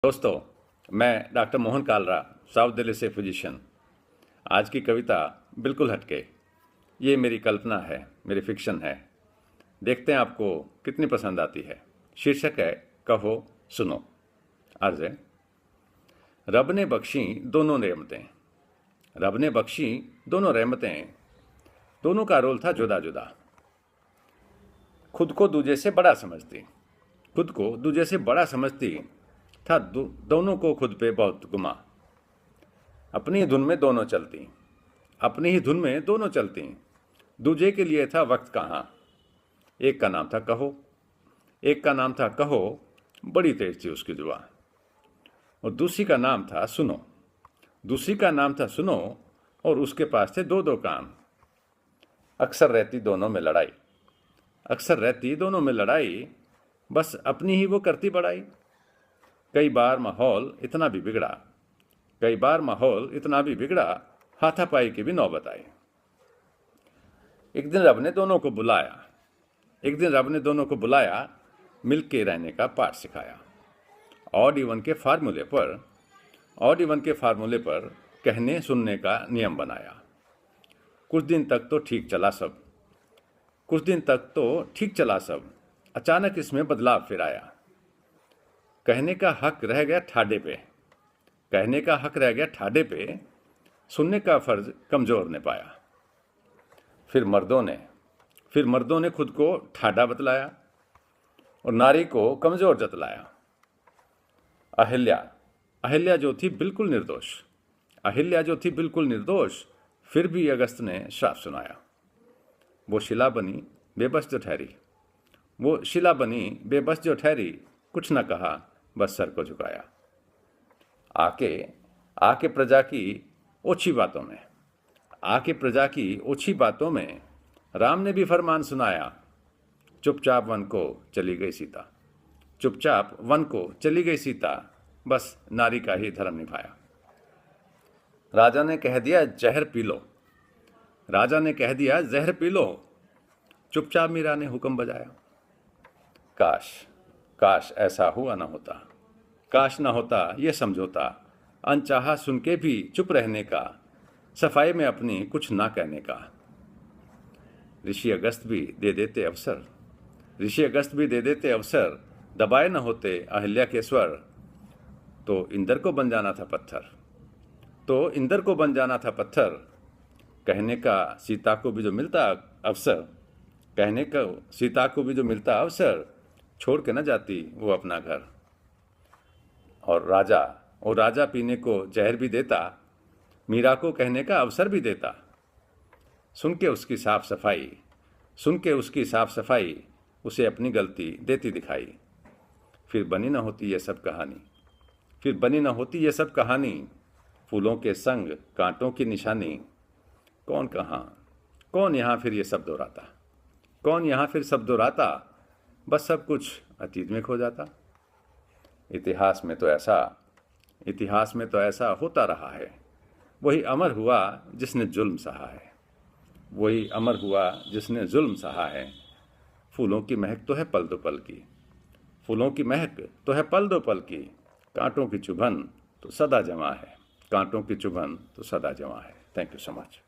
दोस्तों, मैं doctor Mohan Kalra, south Delhi से फिजिशियन। आज की कविता बिल्कुल हटके। ये मेरी कल्पना है, मेरी फिक्शन है। देखते हैं आपको कितनी पसंद आती है। शीर्षक है कहो सुनो। अर्ज है, रब ने बख्शी दोनों रहमतें। रब ने बख्शी दोनों रहमतें, दोनों का रोल था जुदा जुदा। खुद को दूजे से बड़ा समझती, खुद को दूजे से बड़ा समझती था, दोनों को खुद पे बहुत गुमा। अपनी धुन में दोनों चलती, अपनी ही धुन में दोनों चलती। दूजे के लिए था वक्त कहाँ। एक का नाम था कहो, एक का नाम था कहो, बड़ी तेज थी उसकी जुबान। और दूसरी का नाम था सुनो, दूसरी का नाम था सुनो, और उसके पास थे दो दो कान। अक्सर रहती दोनों में लड़ाई, अक्सर रहती दोनों में लड़ाई, बस अपनी ही वो करती बड़ाई। कई बार माहौल इतना भी बिगड़ा, कई बार माहौल इतना भी बिगड़ा, हाथापाई की भी नौबत आई। एक दिन रब ने दोनों को बुलाया, एक दिन रब ने दोनों को बुलाया, मिल के रहने का पाठ सिखाया। ऑड इवन के फार्मूले पर, ऑड इवन के फार्मूले पर कहने सुनने का नियम बनाया। कुछ दिन तक तो ठीक चला सब, कुछ दिन तक तो ठीक चला सब, अचानक इसमें बदलाव फिर आया। कहने का हक रह गया ठाडे पे, कहने का हक रह गया ठाडे पे, सुनने का फर्ज कमजोर ने पाया। फिर मर्दों ने खुद को ठाडा बतलाया और नारी को कमजोर जतलाया। अहिल्या, अहिल्या जो थी बिल्कुल निर्दोष, अहिल्या जो थी बिल्कुल निर्दोष, फिर भी अगस्त ने श्राप सुनाया। वो शिला बनी बेबस जो ठहरी, वो शिला बनी बेबस जो ठहरी, कुछ न कहा बस सर को झुकाया। आके आके प्रजा की ओछी बातों में, आके प्रजा की ओछी बातों में, राम ने भी फरमान सुनाया। चुपचाप वन को चली गई सीता, चुपचाप वन को चली गई सीता, बस नारी का ही धर्म निभाया। राजा ने कह दिया जहर पी लो, राजा ने कह दिया जहर पी लो, चुपचाप मीरा ने हुक्म बजाया। काश काश ऐसा हुआ ना होता, काश ना होता ये समझौता, अनचाहा सुन के भी चुप रहने का, सफाई में अपनी कुछ ना कहने का। ऋषि अगस्त भी दे देते अवसर, ऋषि अगस्त भी दे देते अवसर, दबाए न होते अहिल्या के स्वर, तो इंद्र को बन जाना था पत्थर, तो इंद्र को बन जाना था पत्थर। कहने का सीता को भी जो मिलता अवसर, कहने का सीता को भी जो मिलता अवसर, छोड़ के न जाती वो अपना घर। और राजा पीने को जहर भी देता, मीरा को कहने का अवसर भी देता। सुन के उसकी साफ सफाई, सुन के उसकी साफ सफाई, उसे अपनी गलती देती दिखाई। फिर बनी न होती ये सब कहानी, फिर बनी न होती ये सब कहानी, फूलों के संग कांटों की निशानी। कौन कहाँ, कौन यहाँ फिर ये सब दोहराता, कौन यहाँ फिर सब दोहराता, बस सब कुछ अतीत में खो जाता। इतिहास में तो ऐसा होता रहा है, वही अमर हुआ जिसने जुल्म सहा है, वही अमर हुआ जिसने जुल्म सहा है। फूलों की महक तो है पल दो पल की, फूलों की महक तो है पल दो पल की, कांटों की चुभन तो सदा जमा है, कांटों की चुभन तो सदा जमा है। Thank you so much.